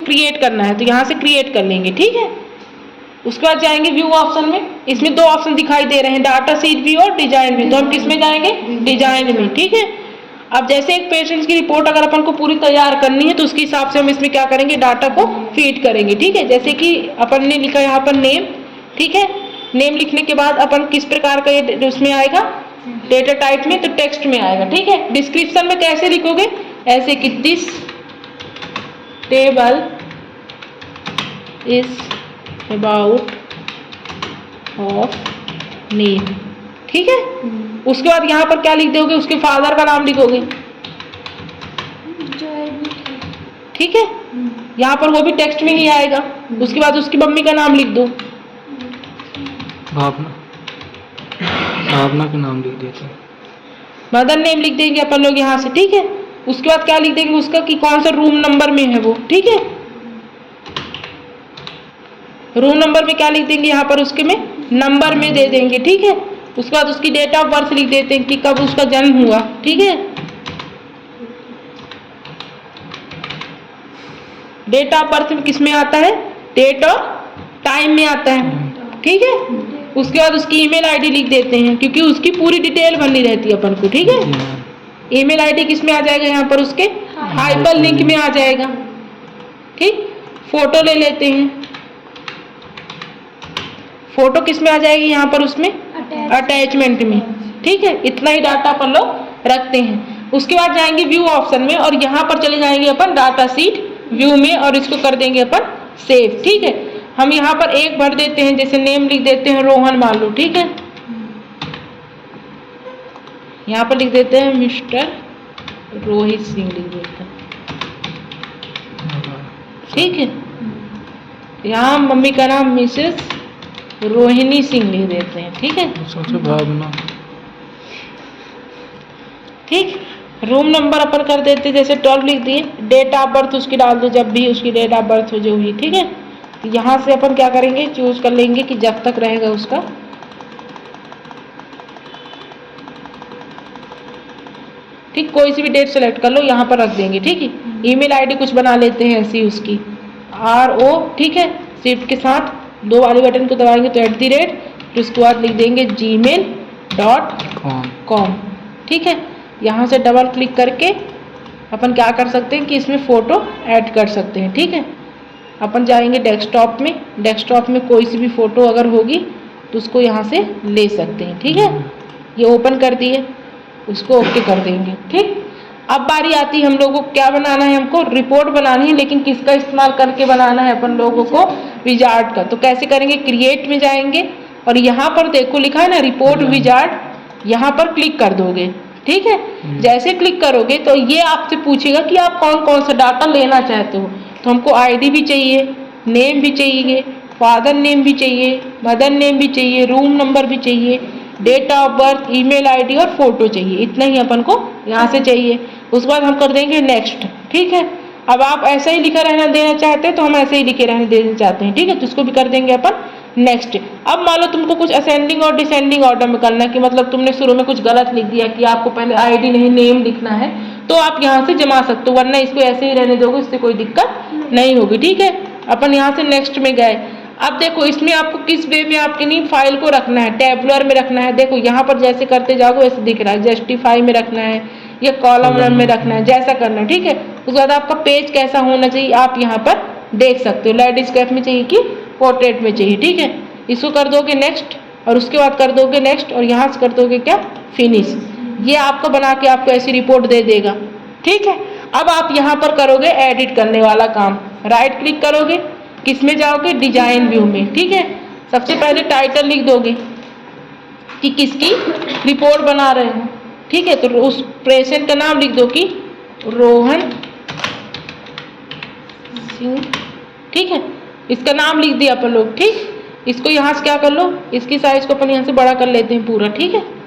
Create करना है तो यहाँ से क्रिएट कर लेंगे, ठीक है। उसके बाद जाएंगे व्यू ऑप्शन में, इसमें दो ऑप्शन दिखाई दे रहे हैं, डाटा शीट व्यू और डिजाइन व्यू, तो हम किस में जाएंगे, डिजाइन में, ठीक है। अब जैसे एक पेशेंट की रिपोर्ट अगर अपन को पूरी तैयार करनी है तो उसके हिसाब से हम इसमें क्या करेंगे, डाटा को फीड करेंगे, ठीक है। जैसे कि अपन ने लिखा यहाँ पर नेम, ठीक है। नेम लिखने के बाद अपन किस प्रकार का ये उसमें आएगा, डेटा टाइप में, तो टेक्स्ट में आएगा, ठीक है। डिस्क्रिप्शन में कैसे लिखोगे, ऐसे कि this table is about of name, ठीक है। उसके बाद यहाँ पर क्या लिख दोगे, उसके फादर का नाम लिखोगे, ठीक है। यहाँ पर वो भी टेक्स्ट में ही आएगा। उसके बाद उसकी मम्मी का नाम लिख दो, भावना, भावना का नाम लिख देते हैं, मदर नेम लिख देंगे अपन लोग यहाँ से, ठीक है। उसके बाद क्या लिख देंगे उसका कि कौन सा रूम नंबर में है वो, ठीक है। रूम नंबर में क्या लिख देंगे, यहाँ पर उसके में नंबर में दे देंगे, ठीक है। उसके बाद उसकी डेट ऑफ बर्थ लिख देते हैं कि कब उसका जन्म हुआ, ठीक है। डेट ऑफ बर्थ में किस में आता है, डेट और टाइम में आता है, ठीक है। उसके बाद उसकी ईमेल आईडी लिख देते हैं क्योंकि उसकी पूरी डिटेल भरनी रहती है अपन को, ठीक है। ईमेल आईडी किस में आ जाएगा, यहाँ पर उसके हाइपर लिंक में आ जाएगा, ठीक। फोटो ले लेते हैं, फोटो किस में आ जाएगी, यहाँ पर उसमें अटैचमेंट में, ठीक है। इतना ही डाटा अपन लोग रखते हैं। उसके बाद जाएंगे व्यू ऑप्शन में और यहाँ पर चले जाएंगे अपन डाटा शीट व्यू में और इसको कर देंगे अपन सेव, ठीक है। हम यहाँ पर एक भर देते हैं, जैसे नेम लिख देते हैं रोहन मान लो, ठीक है। यहाँ पर लिख देते हैं मिस्टर रोहित सिंह लिख देते हैं, ठीक है। यहाँ मम्मी का नाम मिसेस रोहिणी सिंह लिख देते हैं, ठीक है। भावना, ठीक। रूम नंबर अपन कर देते हैं, जैसे 12 लिख दिए। डेट ऑफ बर्थ उसकी डाल दो, जब भी उसकी डेट ऑफ बर्थ हो जो हुई, ठीक है। यहाँ से अपन क्या करेंगे, चूज कर लेंगे कि जब तक रहेगा उसका, ठीक। कोई सी भी डेट सेलेक्ट कर लो, यहाँ पर रख देंगे, ठीक है। ईमेल आईडी कुछ बना लेते हैं ऐसी उसकी RO, ठीक है। शिफ्ट के साथ दो वाले बटन को दबाएंगे तो @ फिर उसके बाद लिख देंगे gmail.com, ठीक है। यहाँ से डबल क्लिक करके अपन क्या कर सकते हैं कि इसमें फ़ोटो ऐड कर सकते हैं, ठीक है। अपन जाएंगे डेस्कटॉप में, डेस्कटॉप में कोई सी भी फ़ोटो अगर होगी तो उसको यहाँ से ले सकते हैं, ठीक है। ये ओपन कर दिए, उसको ओके कर देंगे, ठीक। अब बारी आती है हम लोगों को क्या बनाना है, हमको रिपोर्ट बनानी है, लेकिन किसका इस्तेमाल करके बनाना है अपन लोगों को, विजार्ड का। तो कैसे करेंगे, क्रिएट में जाएंगे और यहाँ पर देखो लिखा है ना रिपोर्ट विजार्ड, यहाँ पर क्लिक कर दोगे, ठीक है। जैसे क्लिक करोगे तो ये आपसे पूछेगा कि आप कौन कौन सा डाटा लेना चाहते हो। तो हमको ID भी चाहिए, नेम भी चाहिए, फादर नेम भी चाहिए, मदर नेम भी चाहिए, रूम नंबर भी चाहिए, date of birth, email ID और फोटो चाहिए। इतना ही अपन को यहाँ से चाहिए। उसके बाद हम कर देंगे नेक्स्ट, ठीक है। अब आप ऐसा ही लिखा रहना देना चाहते हैं तो हम ऐसे ही लिखे रहने देना चाहते हैं, ठीक है। तो इसको भी कर देंगे अपन नेक्स्ट। अब मान लो तुमको कुछ असेंडिंग और डिसेंडिंग ऑर्डर में करना है कि मतलब तुमने शुरू में कुछ गलत लिख दिया कि आपको पहले ID नहीं नेम लिखना है, तो आप यहाँ से जमा सकते हो, वरना इसको ऐसे ही रहने दोगे, इससे कोई दिक्कत नहीं होगी, ठीक है। अपन यहाँ से नेक्स्ट में गए। अब देखो इसमें आपको किस वे में आपके नहीं फाइल को रखना है, टैबुलर में रखना है। देखो यहाँ पर जैसे करते जाओगे वैसे दिख रहा है, जस्टिफाई में रखना है या कॉलम में रखना है, जैसा करना है, ठीक है। उसके बाद आपका पेज कैसा होना चाहिए आप यहाँ पर देख सकते हो, लैंडस्केप में चाहिए कि पोर्ट्रेट में चाहिए, ठीक है। इसको कर दोगे नेक्स्ट और उसके बाद कर दोगे नेक्स्ट और यहाँ से कर दोगे क्या, फिनिश। ये आपको बना के आपको ऐसी रिपोर्ट दे देगा, ठीक है। अब आप यहाँ पर करोगे एडिट करने वाला काम, राइट क्लिक करोगे, किस में जाओगे, डिजाइन व्यू में, ठीक है। सबसे पहले टाइटल लिख दोगे कि किसकी रिपोर्ट बना रहे हो, ठीक है। तो उस पेशेंट का नाम लिख दो कि रोहन सिंह, ठीक है। इसका नाम लिख दिया अपन लोग, ठीक। इसको यहाँ से क्या कर लो, इसकी साइज को अपन यहाँ से बड़ा कर लेते हैं पूरा, ठीक है।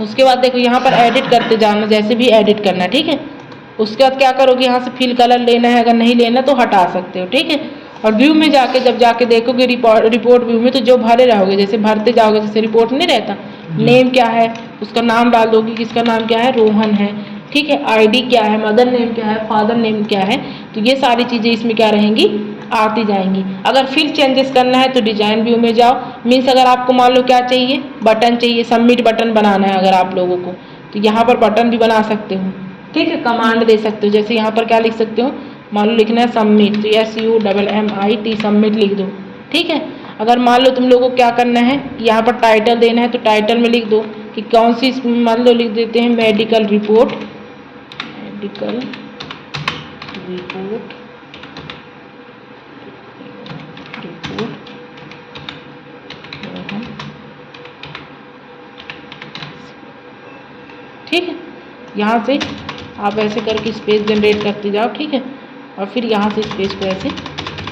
उसके बाद देखो यहाँ पर एडिट करते जाना, जैसे भी एडिट करना, ठीक है। उसके बाद क्या करोगे, यहाँ से फिल कलर लेना है, अगर नहीं लेना तो हटा सकते हो, ठीक है। और व्यू में जाके जब जाके देखोगे रिपोर्ट व्यू में, तो जो भरे रहोगे, जैसे भरते जाओगे, जैसे रिपोर्ट नहीं रहता, नेम क्या है उसका नाम डाल दोगे, किसका नाम क्या है, रोहन है, ठीक है। आईडी क्या है, मदर नेम क्या है, फादर नेम क्या है, तो ये सारी चीज़ें इसमें क्या रहेंगी, आती जाएंगी। अगर फिर चेंजेस करना है तो डिजाइन व्यू में जाओ। मीन्स अगर आपको मान लो क्या चाहिए, बटन चाहिए, सबमिट बटन बनाना है अगर आप लोगों को, तो यहाँ पर बटन भी बना सकते हो, ठीक है। कमांड दे सकते हो, जैसे यहाँ पर क्या लिख सकते हो, मान लो लिखना है सबमिट, तो SUMMIT सबमिट लिख दो, ठीक है। अगर मान लो तुम लोगों को क्या करना है, यहाँ पर टाइटल देना है, तो टाइटल में लिख दो कि कौन सी, मान लो लिख देते हैं मेडिकल रिपोर्ट, मेडिकल रिपोर्ट, ठीक है। यहाँ से आप ऐसे करके स्पेस जनरेट करते जाओ, ठीक है। और फिर यहाँ से स्पेस को ऐसे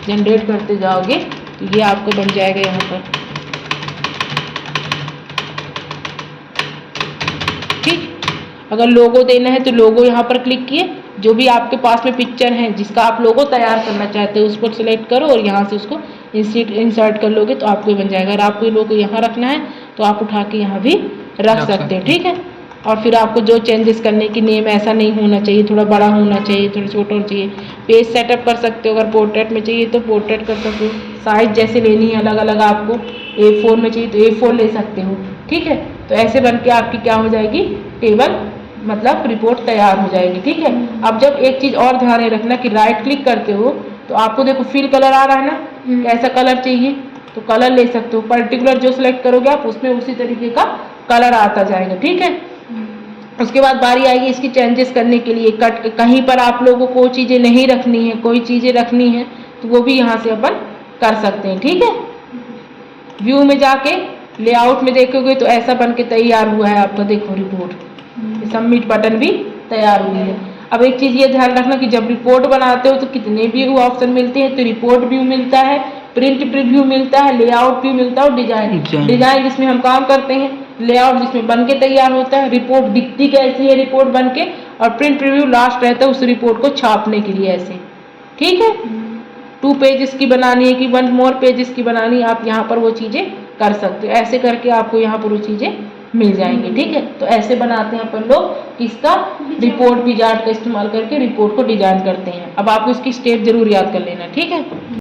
जनरेट करते जाओगे तो ये आपको बन जाएगा यहाँ पर, ठीक। अगर लोगो देना है तो लोगो यहाँ पर क्लिक किए, जो भी आपके पास में पिक्चर है जिसका आप लोगो तैयार करना चाहते हो उसको सिलेक्ट करो और यहाँ से उसको इंसर्ट कर लोगे तो आपको बन जाएगा। अगर आपको लोगो यहाँ रखना है तो आप उठा के यहाँ भी रख सकते हो, ठीक है। और फिर आपको जो चेंजेस करने की, नेम ऐसा नहीं होना चाहिए, थोड़ा बड़ा होना चाहिए, थोड़ा छोटा होना चाहिए। पेज सेटअप कर सकते हो, अगर पोर्ट्रेट में चाहिए तो पोर्ट्रेट कर सकते हो। साइज जैसे लेनी है अलग अलग, आपको A4 में चाहिए तो A4 ले सकते हो, ठीक है। तो ऐसे बन के आपकी क्या हो जाएगी, टेबल मतलब रिपोर्ट तैयार हो जाएगी, ठीक है। अब जब एक चीज़ और ध्यान में रखना कि राइट क्लिक करते हो तो आपको देखो फिल कलर आ रहा है ना, कैसा कलर चाहिए तो कलर ले सकते हो। पर्टिकुलर जो सिलेक्ट करोगे आप उसमें उसी तरीके का कलर आता जाएगा, ठीक है। उसके बाद बारी आएगी इसकी चेंजेस करने के लिए। कट कहीं पर आप लोगों को चीज़ें नहीं रखनी है, कोई चीज़ें रखनी है तो वो भी यहाँ से अपन कर सकते हैं, ठीक है। व्यू में जाके लेआउट में देखोगे तो ऐसा बन के तैयार हुआ है आपका, देखो रिपोर्ट, सबमिट बटन भी तैयार हुई है। अब एक चीज़ ये ध्यान रखना कि जब रिपोर्ट बनाते हो तो कितने व्यू ऑप्शन मिलते हैं, तो रिपोर्ट व्यू मिलता है, प्रिंट प्रीव्यू मिलता है, लेआउट व्यू मिलता है और डिजाइन जिसमें हम काम करते हैं, लेआउट जिसमें बन के तैयार होता है, रिपोर्ट दिखती कैसी है रिपोर्ट बन के, और प्रिंट प्रीव्यू लास्ट रहता है उस रिपोर्ट को छापने के लिए ऐसे, ठीक है। 2 पेजेस की बनानी है कि 1 मोर पेजेस की बनानी है, आप यहाँ पर वो चीज़ें कर सकते हो। ऐसे करके आपको यहाँ पर वो चीज़ें मिल जाएंगी, ठीक है। तो ऐसे बनाते हैं अपन लोग किसका, रिपोर्ट विजार्ड का इस्तेमाल करके रिपोर्ट को डिजाइन करते हैं। अब आपको इसकी स्टेप जरूर याद कर लेना, ठीक है।